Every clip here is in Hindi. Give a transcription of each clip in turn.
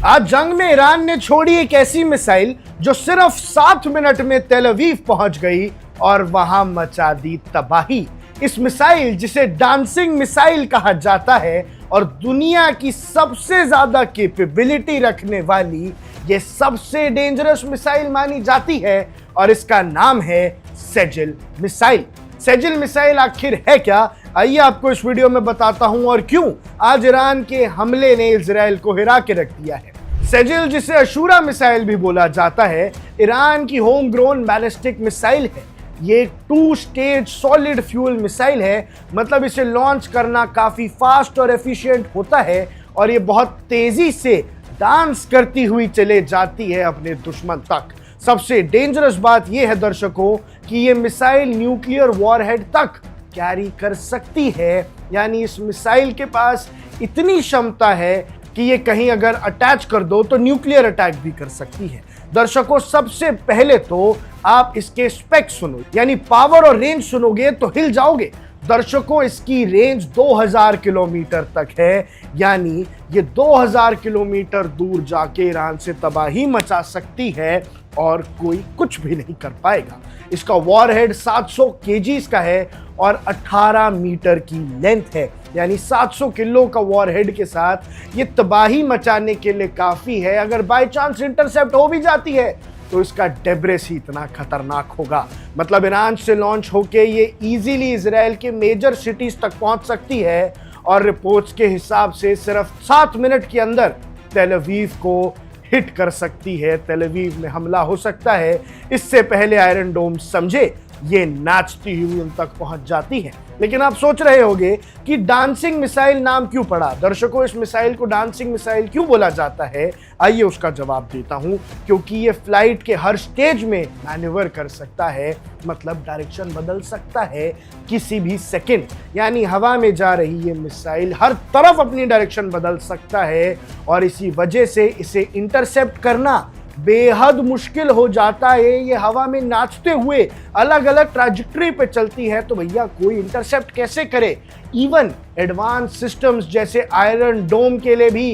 आज जंग में ईरान ने छोड़ी एक ऐसी मिसाइल जो सिर्फ 7 मिनट में तेल अवीव पहुंच गई और वहां मचा दी तबाही। इस मिसाइल जिसे डांसिंग मिसाइल कहा जाता है और दुनिया की सबसे ज्यादा कैपेबिलिटी रखने वाली ये सबसे डेंजरस मिसाइल मानी जाती है और इसका नाम है सेजिल मिसाइल। सेजिल मिसाइल आखिर है क्या, आइए आपको इस वीडियो में बताता हूं और क्यों आज ईरान के हमले ने इजराइल को हिरा के रख दिया है। सेजिल, जिसे अशूरा मिसाइल भी बोला जाता है, ईरान की होम ग्रोन बैलिस्टिक मिसाइल है। ये 2 स्टेज सॉलिड फ्यूल मिसाइल है, मतलब इसे लॉन्च करना काफी फास्ट और एफिशिएंट होता है और ये बहुत तेजी से डांस करती हुई चले जाती है अपने दुश्मन तक। सबसे डेंजरस बात यह है दर्शकों कि ये मिसाइल न्यूक्लियर वॉरहेड तक कैरी कर सकती है, यानी इस मिसाइल के पास इतनी क्षमता है कि ये कहीं अगर अटैच कर दो तो न्यूक्लियर अटैक भी कर सकती है। दर्शकों, सबसे पहले तो आप इसके स्पेक सुनो, यानी पावर और रेंज सुनोगे तो हिल जाओगे। दर्शकों, इसकी रेंज 2000 किलोमीटर तक है, यानी ये 2000 किलोमीटर दूर जाके ईरान से तबाही मचा सकती है और कोई कुछ भी नहीं कर पाएगा। इसका वॉरहेड 700 केजीज का है और 18 मीटर की लेंथ है, यानी 700 किलो का वॉरहेड के साथ ये तबाही मचाने के लिए काफी है। अगर बाय चांस इंटरसेप्ट हो भी जाती है तो इसका डेब्रेस ही इतना खतरनाक होगा, मतलब ईरान से लॉन्च होके ये इजीली इजराइल के मेजर सिटीज तक पहुंच सकती है और रिपोर्ट्स के हिसाब से सिर्फ 7 मिनट के अंदर तेल अवीव को हिट कर सकती है। तेल अवीव में हमला हो सकता है, इससे पहले आयरन डोम समझे ये नाचती हुई उन तक पहुंच जाती है। लेकिन आप सोच रहे होंगे कि डांसिंग मिसाइल नाम क्यों पड़ा। दर्शकों, इस मिसाइल को डांसिंग मिसाइल क्यों बोला जाता है, आइए उसका जवाब देता हूं। क्योंकि ये फ्लाइट के हर स्टेज में मैन्यूवर कर सकता है, मतलब डायरेक्शन बदल सकता है किसी भी सेकंड, यानी हवा में जा रही ये मिसाइल हर तरफ अपनी डायरेक्शन बदल सकता है और इसी वजह से इसे इंटरसेप्ट करना बेहद मुश्किल हो जाता है। ये हवा में नाचते हुए अलग अलग ट्रैजेक्टरी पे चलती है, तो भैया कोई इंटरसेप्ट कैसे करे। इवन एडवांस सिस्टम्स जैसे आयरन डोम के लिए भी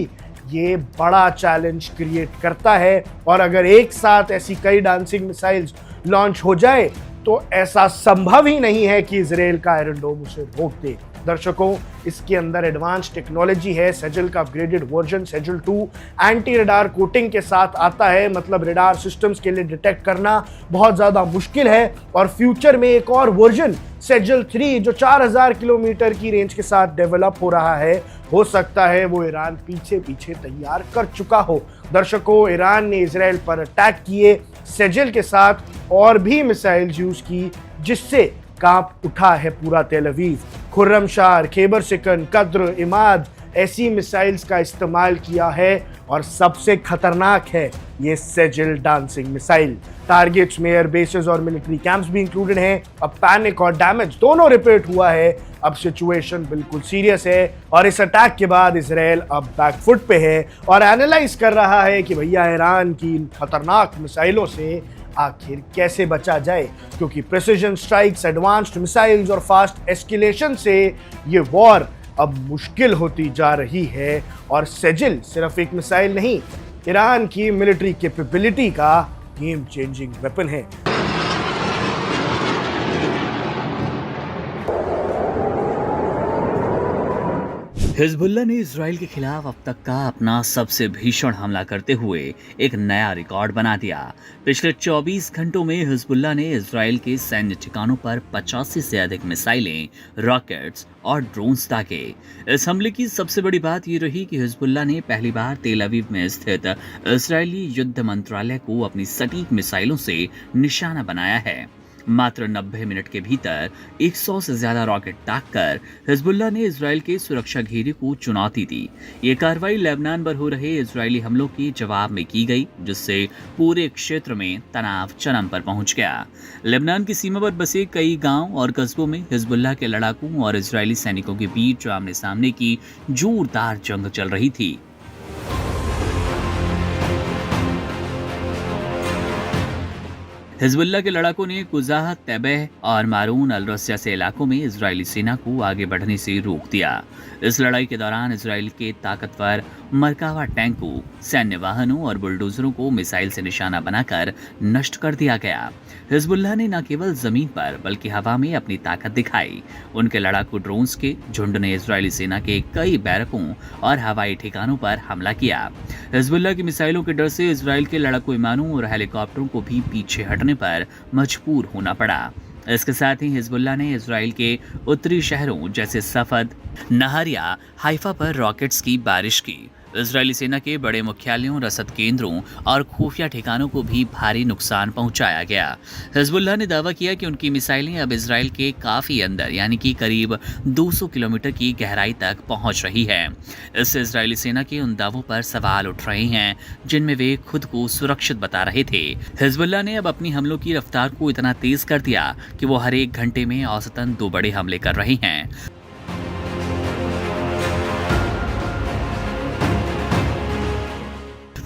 ये बड़ा चैलेंज क्रिएट करता है और अगर एक साथ ऐसी कई डांसिंग मिसाइल्स लॉन्च हो जाए तो ऐसा संभव ही नहीं है कि इजराइल का आयरन डोम उसे रोक दे। दर्शकों, इसके अंदर एडवांस टेक्नोलॉजी है। सेजिल का upgraded version Sejjil 2 anti radar coating के साथ आता है, मतलब रडार सिस्टम्स के लिए डिटेक्ट करना बहुत ज़्यादा मुश्किल है। और फ्यूचर में एक और वर्जन सेजिल 3 जो 4000 किलोमीटर की रेंज के साथ डेवलप हो रहा है, हो सकता है वो ईरान पीछे पीछे तैयार कर चुका हो। दर्शकों, ईरान ने इजराइल पर अटैक किए सेजिल के साथ और भी मिसाइल्स यूज की, जिससे कांप उठा है पूरा तेल अवीव। खुर्रमशार, खैबर शिकन, कद्र, इमाद ऐसी मिसाइल्स का इस्तेमाल किया है और सबसे खतरनाक है ये सेजिल डांसिंग मिसाइल। टारगेट्स में एयर बेसेस और मिलिट्री कैंप्स भी इंक्लूडेड हैं। अब पैनिक और डैमेज दोनों रिपोर्ट हुआ है। अब सिचुएशन बिल्कुल सीरियस है और इस अटैक के बाद इजराइल अब बैकफुट पे है और एनालाइज कर रहा है कि भैया ईरान की इन खतरनाक मिसाइलों से आखिर कैसे बचा जाए, क्योंकि प्रिसिजन स्ट्राइक्स, एडवांस्ड मिसाइल्स और फास्ट एस्केलेशन से ये वॉर अब मुश्किल होती जा रही है। और सेजिल सिर्फ एक मिसाइल नहीं, ईरान की मिलिट्री कैपेबिलिटी का गेम चेंजिंग वेपन है। हिजबुल्लाह ने इजराइल के खिलाफ अब तक का अपना सबसे भीषण हमला करते हुए एक नया रिकॉर्ड बना दिया। पिछले 24 घंटों में हिजबुल्लाह ने इजराइल के सैन्य ठिकानों पर 85 से अधिक मिसाइलें, रॉकेट्स और ड्रोन्स दागे। इस हमले की सबसे बड़ी बात यह रही कि हिजबुल्लाह ने पहली बार तेल अवीव में स्थित इजरायली युद्ध मंत्रालय को अपनी सटीक मिसाइलों से निशाना बनाया है। मात्र 90 मिनट के भीतर 100 से ज्यादा रॉकेट दागकर हिजबुल्लाह ने इजराइल के सुरक्षा घेरे को चुनौती दी। ये कार्रवाई लेबनान पर हो रहे इजरायली हमलों के जवाब में की गई, जिससे पूरे क्षेत्र में तनाव चरम पर पहुंच गया। लेबनान की सीमा पर बसे कई गांव और कस्बों में हिजबुल्लाह के लड़ाकों और इजरायली सैनिकों के बीच आमने सामने की जोरदार जंग चल रही थी। हिजबुल्लाह के लड़ाकों ने कुजाह, तैबह और मारून अल-रस जैसे इलाकों में इजरायली सेना को आगे बढ़ने से रोक दिया। इस लड़ाई के दौरान इजराइल के ताकतवर मरकावा टैंकों, सैन्य वाहनों और बुलडोजरों को मिसाइल से निशाना बनाकर नष्ट कर दिया गया। हिजबुल्लाह ने न केवल जमीन पर बल्कि हवा में अपनी ताकत दिखाई। उनके लड़ाकू ड्रोन्स के झुंड ने इजरायली सेना के कई बैरकों और हवाई ठिकानों पर हमला किया। हिजबुल्लाह की मिसाइलों के डर से इजरायल के लड़ाकू विमानों और हेलीकॉप्टरों को भी पीछे हटने पर मजबूर होना पड़ा। इसके साथ ही हिजबुल्लाह ने इजराइल के उत्तरी शहरों जैसे सफद, नहरिया, हाइफा पर रॉकेट्स की बारिश की। इजरायली सेना के बड़े मुख्यालयों, रसद केंद्रों और खुफिया ठिकानों को भी भारी नुकसान पहुंचाया गया। हिजबुल्लाह ने दावा किया कि उनकी मिसाइलें अब इजराइल के काफी अंदर यानी कि करीब 200 किलोमीटर की गहराई तक पहुंच रही है। इससे इजरायली सेना के उन दावों पर सवाल उठ रहे हैं जिनमें वे खुद को सुरक्षित बता रहे थे। हिजबुल्लाह ने अब अपनी हमलों की रफ्तार को इतना तेज कर दिया कि वो हर एक घंटे में औसतन 2 बड़े हमले कर रहे हैं।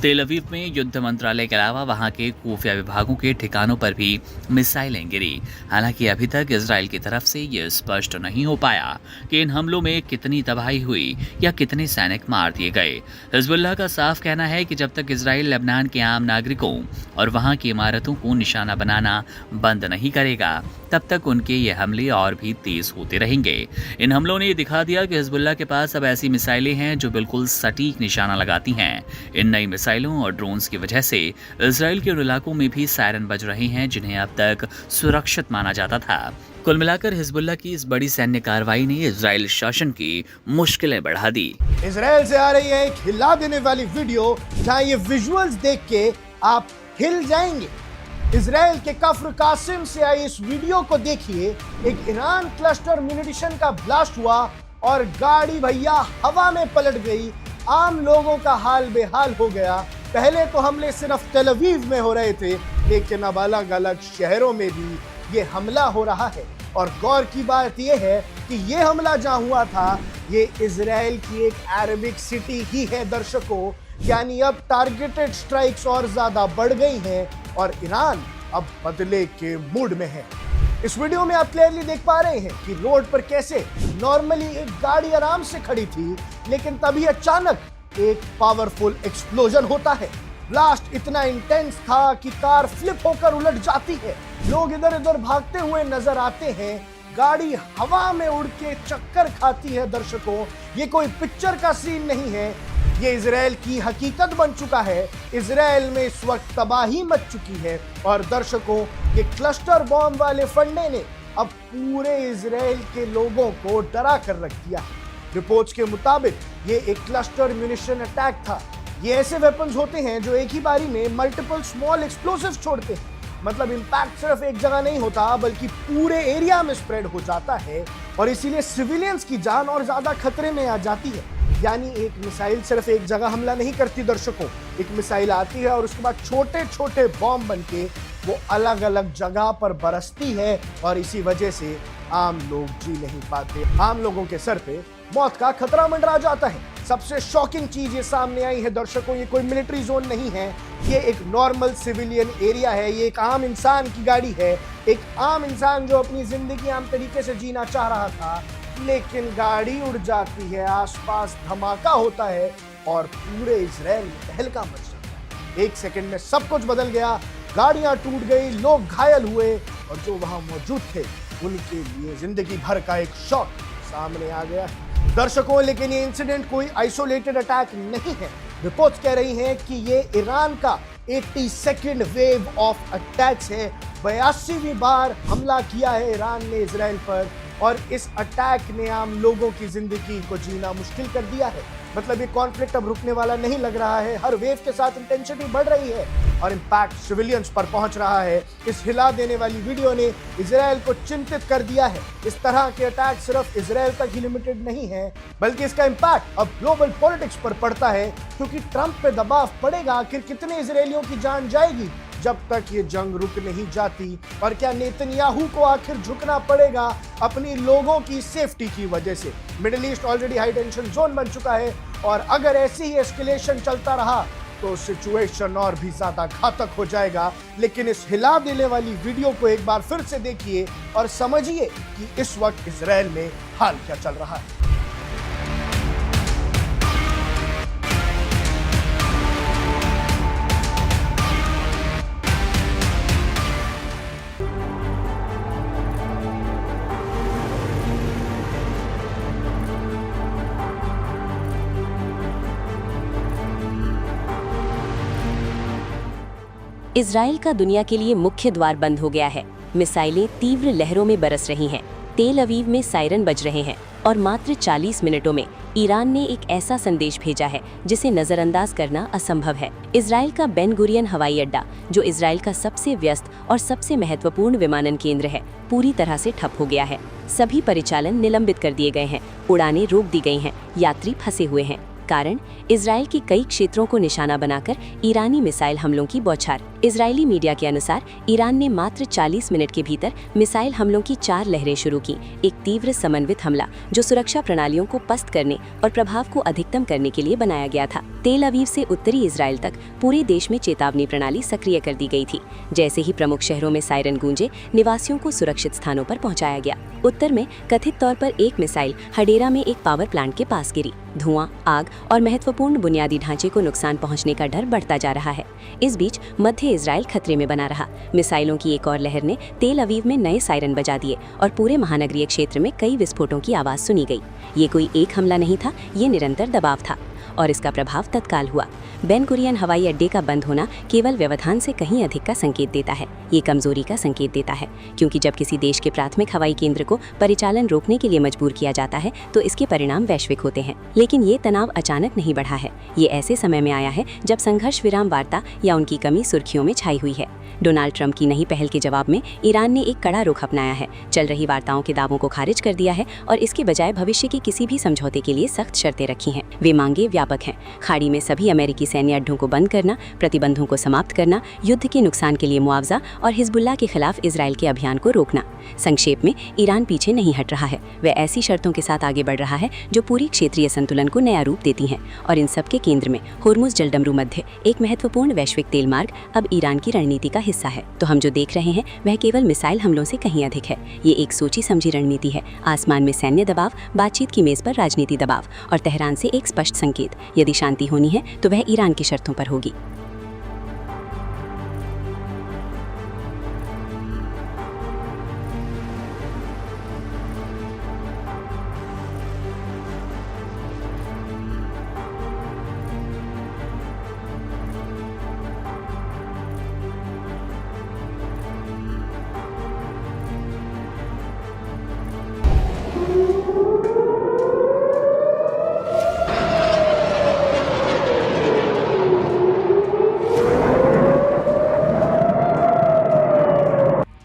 तेल अवीव में युद्ध मंत्रालय के अलावा वहां के खुफिया विभागों के ठिकानों पर भी मिसाइलें गिरी। हालांकि अभी तक इजराइल की तरफ से यह स्पष्ट नहीं हो पाया कि इन हमलों में कितनी तबाही हुई या कितने सैनिक मार दिए गए। हिजबुल्लाह का साफ कहना है कि जब तक इजराइल लेबनान के आम नागरिकों और वहां की इमारतों को निशाना बनाना बंद नहीं करेगा, तब तक उनके ये हमले और भी तेज होते रहेंगे। इन हमलों ने दिखा दिया कि हिजबुल्लाह के पास अब ऐसी मिसाइलें हैं जो बिल्कुल सटीक निशाना लगाती हैं। इन नई मिसाइलों और ड्रोन्स की वजह से इजराइल के उन इलाकों में भी सायरन बज रहे हैं जिन्हें अब तक सुरक्षित माना जाता था। कुल मिलाकर हिजबुल्लाह की इस बड़ी सैन्य कार्रवाई ने इजराइल शासन की मुश्किलें बढ़ा दी। इजराइल से आ रही है एक हिला देने वाली वीडियो जहां ये विजुअल्स देख के आप हिल जाएंगे। इजराइल के कफ्र कासिम से आई इस वीडियो को देखिए। एक ईरान क्लस्टर म्यूनिशन का ब्लास्ट हुआ और गाड़ी भैया हवा में पलट गई। आम लोगों का हाल बेहाल हो गया। पहले तो हमले सिर्फ तेल अवीव में हो रहे थे, लेकिन अब अलग अलग शहरों में भी ये हमला हो रहा है। और गौर की बात यह है कि ये हमला जहां हुआ था ये इजराइल की एक अरबिक सिटी ही है दर्शकों। यानी अब टारगेटेड स्ट्राइक्स और ज्यादा बढ़ गई हैं और ईरान अब बदले के मूड में है। इस वीडियो में आप क्लियरली देख पा रहे हैं कि रोड पर कैसे नॉर्मली एक गाड़ी आराम से खड़ी थी, लेकिन तभी अचानक एक पावरफुल एक्सप्लोजन होता है। ब्लास्ट इतना इंटेंस था कि कार फ्लिप होकर उलट जाती है। लोग इधर उधर भागते हुए नजर आते हैं। गाड़ी हवा में उड़ के चक्कर खाती है। दर्शकों, ये कोई पिक्चर का सीन नहीं है, ये इजराइल की हकीकत बन चुका है। इजराइल में इस वक्त तबाही मच चुकी है और दर्शकों, ये क्लस्टर बॉम्ब वाले फंडे ने अब पूरे इजराइल के लोगों को डरा कर रख दिया। रिपोर्ट्स के मुताबिक ये एक क्लस्टर म्यूनिशन अटैक था। ये ऐसे वेपन्स होते हैं जो एक ही बारी में मल्टीपल स्मॉल एक्सप्लोसिव्स छोड़ते हैं। मतलब इंपैक्ट सिर्फ एक जगह नहीं होता बल्कि पूरे एरिया में स्प्रेड हो जाता है और इसीलिए सिविलियंस की जान और ज्यादा खतरे में आ जाती है। यानी एक मिसाइल सिर्फ एक जगह हमला नहीं करती दर्शकों। एक मिसाइल आती है और उसके बाद छोटे छोटे बॉम्ब बनके वो अलग अलग जगह पर बरसती है और इसी वजह से आम लोग जी नहीं पाते। आम लोगों के सर पे मौत का खतरा मंडरा जाता है। सबसे शॉकिंग चीज ये सामने आई है दर्शकों, ये कोई मिलिट्री जोन नहीं है, ये एक नॉर्मल सिविलियन एरिया है। ये एक आम इंसान की गाड़ी है, एक आम इंसान जो अपनी जिंदगी आम तरीके से जीना चाह रहा था, लेकिन गाड़ी उड़ जाती है, आसपास धमाका होता है और पूरे इजराइल में तहलका मच जाता है। एक सेकंड में सब कुछ बदल गया। गाड़ियां टूट गई, लोग घायल हुए और जो वहां मौजूद थे उनके लिए जिंदगी भर का एक शॉक सामने आ गया दर्शकों। लेकिन ये इंसिडेंट कोई आइसोलेटेड अटैक नहीं है। रिपोर्ट्स कह रही हैं कि ये ईरान का 82nd वेव ऑफ अटैक्स है। 82वीं बार हमला किया है ईरान ने इजराइल पर और इस अटैक ने आम लोगों की जिंदगी को जीना मुश्किल कर दिया है। मतलब ये कॉन्फ्लिक्ट अब रुकने वाला नहीं लग रहा है। हर वेव के साथ इंटेंसिटी बढ़ रही है और इंपैक्ट सिविलियंस पर पहुंच रहा है। इस हिला देने वाली वीडियो ने इजराइल को चिंतित कर दिया है। इस तरह के अटैक सिर्फ इजराइल तक ही लिमिटेड नहीं है, बल्कि इसका इंपैक्ट अब ग्लोबल पॉलिटिक्स पर पड़ता है, क्योंकि ट्रंप पे दबाव पड़ेगा। आखिर कितने इजरायलियों की जान जाएगी जब तक ये जंग रुक नहीं जाती? और क्या नेतन्याहू को आखिर झुकना पड़ेगा अपनी लोगों की सेफ्टी की वजह से? Middle east already high tension zone बन चुका है और अगर ऐसी ही एस्केलेशन चलता रहा तो सिचुएशन और भी ज्यादा घातक हो जाएगा। लेकिन इस हिला देने वाली वीडियो को एक बार फिर से देखिए और समझिए कि इस वक्त इजराइल में हाल क्या चल रहा है। इजराइल का दुनिया के लिए मुख्य द्वार बंद हो गया है। मिसाइलें तीव्र लहरों में बरस रही हैं। तेल अवीव में सायरन बज रहे हैं और मात्र 40 मिनटों में ईरान ने एक ऐसा संदेश भेजा है जिसे नजरअंदाज करना असंभव है। इजराइल का बेन गुरियन हवाई अड्डा, जो इजराइल का सबसे व्यस्त और सबसे महत्वपूर्ण विमानन केंद्र है, पूरी तरह से ठप हो गया है। सभी परिचालन निलंबित कर दिए गए हैं, उड़ानें रोक दी गई हैं, यात्री फंसे हुए हैं। कारण इजराइल के कई क्षेत्रों को निशाना बनाकर ईरानी मिसाइल हमलों की बौछार। इजरायली मीडिया के अनुसार ईरान ने मात्र 40 मिनट के भीतर मिसाइल हमलों की 4 लहरें शुरू की। एक तीव्र समन्वित हमला जो सुरक्षा प्रणालियों को पस्त करने और प्रभाव को अधिकतम करने के लिए बनाया गया था। तेल अवीव से उत्तरी इजराइल तक पूरे देश में चेतावनी प्रणाली सक्रिय कर दी गई थी। जैसे ही प्रमुख शहरों में सायरन गूंजे, निवासियों को सुरक्षित स्थानों पर पहुंचाया गया। उत्तर में कथित तौर पर एक मिसाइल हडेरा में एक पावर प्लांट के पास गिरी। धुआं, आग और महत्वपूर्ण बुनियादी ढांचे को नुकसान पहुंचने का डर बढ़ता जा रहा है। इस बीच मध्य इजराइल खतरे में बना रहा। मिसाइलों की एक और लहर ने तेल अवीव में नए सायरन बजा दिए और पूरे महानगरीय क्षेत्र में कई विस्फोटों की आवाज सुनी गई। ये कोई एक हमला नहीं था, ये निरंतर दबाव था और इसका प्रभाव तत्काल हुआ। बेन गुरियन हवाई अड्डे का बंद होना केवल व्यवधान से कहीं अधिक का संकेत देता है। ये कमजोरी का संकेत देता है, क्योंकि जब किसी देश के प्राथमिक हवाई केंद्र को परिचालन रोकने के लिए मजबूर किया जाता है तो इसके परिणाम वैश्विक होते हैं। लेकिन ये तनाव अचानक नहीं बढ़ा है। ये ऐसे समय में आया है जब संघर्ष विराम वार्ता या उनकी कमी सुर्खियों में छाई हुई है। डोनाल्ड ट्रंप की नई पहल के जवाब में ईरान ने एक कड़ा रुख अपनाया है, चल रही वार्ताओं के दावों को खारिज कर दिया है और इसके बजाय भविष्य के किसी भी समझौते के लिए सख्त शर्तें रखी हैं। वे मांगे व्यापक हैं। खाड़ी में सभी अमेरिकी सैन्य अड्डों को बंद करना, प्रतिबंधों को समाप्त करना, युद्ध के नुकसान के लिए मुआवजा और हिजबुल्लाह के खिलाफ इजराइल के अभियान को रोकना। संक्षेप में, ईरान पीछे नहीं हट रहा है। वह ऐसी शर्तों के साथ आगे बढ़ रहा है जो पूरी क्षेत्रीय संतुलन को नया रूप देती हैं और इन सब के केंद्र में होर्मुज जलडमरू मध्य एक महत्वपूर्ण वैश्विक तेल मार्ग अब ईरान की रणनीति का हिस्सा है। तो हम जो देख रहे हैं वह केवल मिसाइल हमलों से कहीं अधिक है। ये एक सोची समझी रणनीति है। आसमान में सैन्य दबाव, बातचीत की मेज पर राजनीति दबाव और तेहरान से एक स्पष्ट संकेत। यदि शांति होनी है तो वह ईरान की शर्तों पर होगी।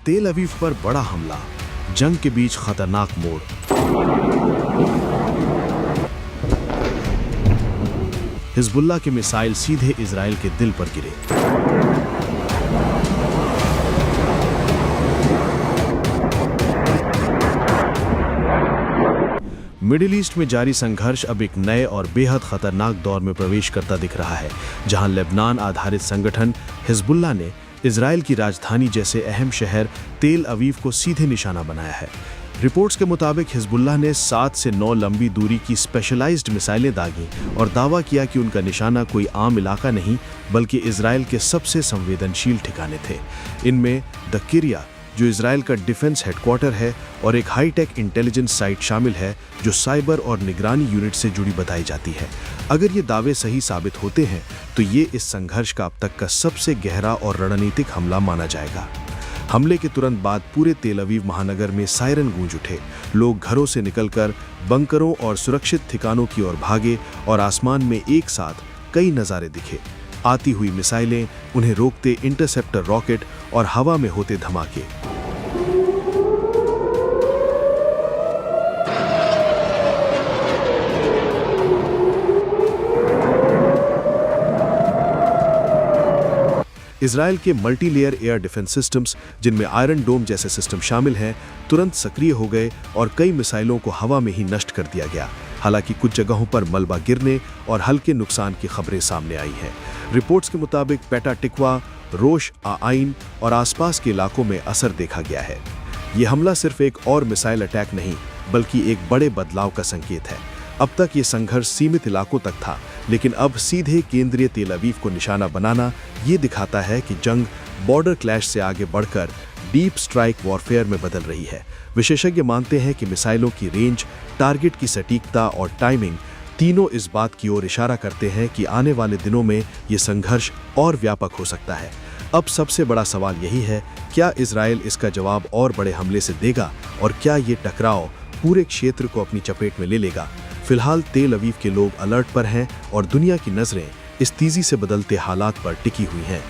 तेल अवीव पर बड़ा हमला, जंग के बीच खतरनाक मोड़। हिजबुल्लाह के मिसाइल सीधे इजराइल के दिल पर गिरे। मिडिल ईस्ट में जारी संघर्ष अब एक नए और बेहद खतरनाक दौर में प्रवेश करता दिख रहा है, जहां लेबनान आधारित संगठन हिजबुल्लाह ने इजराइल की राजधानी जैसे अहम शहर तेल अवीव को सीधे निशाना बनाया है। रिपोर्ट्स के मुताबिक हिजबुल्लाह ने 7 से 9 लंबी दूरी की स्पेशलाइज्ड मिसाइलें दागी और दावा किया कि उनका निशाना कोई आम इलाका नहीं बल्कि इजराइल के सबसे संवेदनशील ठिकाने थे। इनमें द किरिया, जो इजराइल का डिफेंस हेडक्वार्टर है, और एक हाईटेक इंटेलिजेंस साइट शामिल है जो साइबर और निगरानी यूनिट से जुड़ी बताई जाती है। अगर ये दावे सही साबित होते हैं तो ये इस संघर्ष का अब तक का सबसे गहरा और रणनीतिक हमला माना जाएगा। हमले के तुरंत बाद पूरे तेल अवीव महानगर में सायरन गूंज उठे। लोग घरों से निकलकर बंकरों और सुरक्षित ठिकानों की ओर भागे और आसमान में एक साथ कई नज़ारे दिखे। आती हुई मिसाइलें, उन्हें रोकते इंटरसेप्टर रॉकेट और हवा में होते धमाके। इजराइल के multi layer air defence systems, जिनमें आयरन डोम जैसे सिस्टम शामिल हैं, तुरंत सक्रिय हो गए और कई मिसाइलों को हवा में ही नष्ट कर दिया गया। हालांकि कुछ जगहों पर मलबा गिरने और हल्के नुकसान की खबरें सामने आई हैं। रिपोर्ट्स के मुताबिक पेटा टिकवा, रोश आइन और आसपास के इलाकों में असर देखा गया है। यह हमला सिर्फ एक और मिसाइल अटैक नहीं बल्कि एक बड़े बदलाव का संकेत है। अब तक ये संघर्ष सीमित इलाकों तक था, लेकिन अब सीधे केंद्रीय तेल अवीव को निशाना बनाना ये दिखाता है कि जंग बॉर्डर क्लैश से आगे बढ़कर डीप स्ट्राइक वॉरफेयर में बदल रही है। विशेषज्ञ मानते हैं कि मिसाइलों की रेंज, टारगेट की सटीकता और टाइमिंग तीनों इस बात की ओर इशारा करते हैं कि आने वाले दिनों में ये संघर्ष और व्यापक हो सकता है। अब सबसे बड़ा सवाल यही है, क्या इजराइल इसका जवाब और बड़े हमले से देगा और क्या ये टकराव पूरे क्षेत्र को अपनी चपेट में ले लेगा? फिलहाल तेल अवीव के लोग अलर्ट पर हैं और दुनिया की नजरें इस तेजी से बदलते हालात पर टिकी हुई हैं।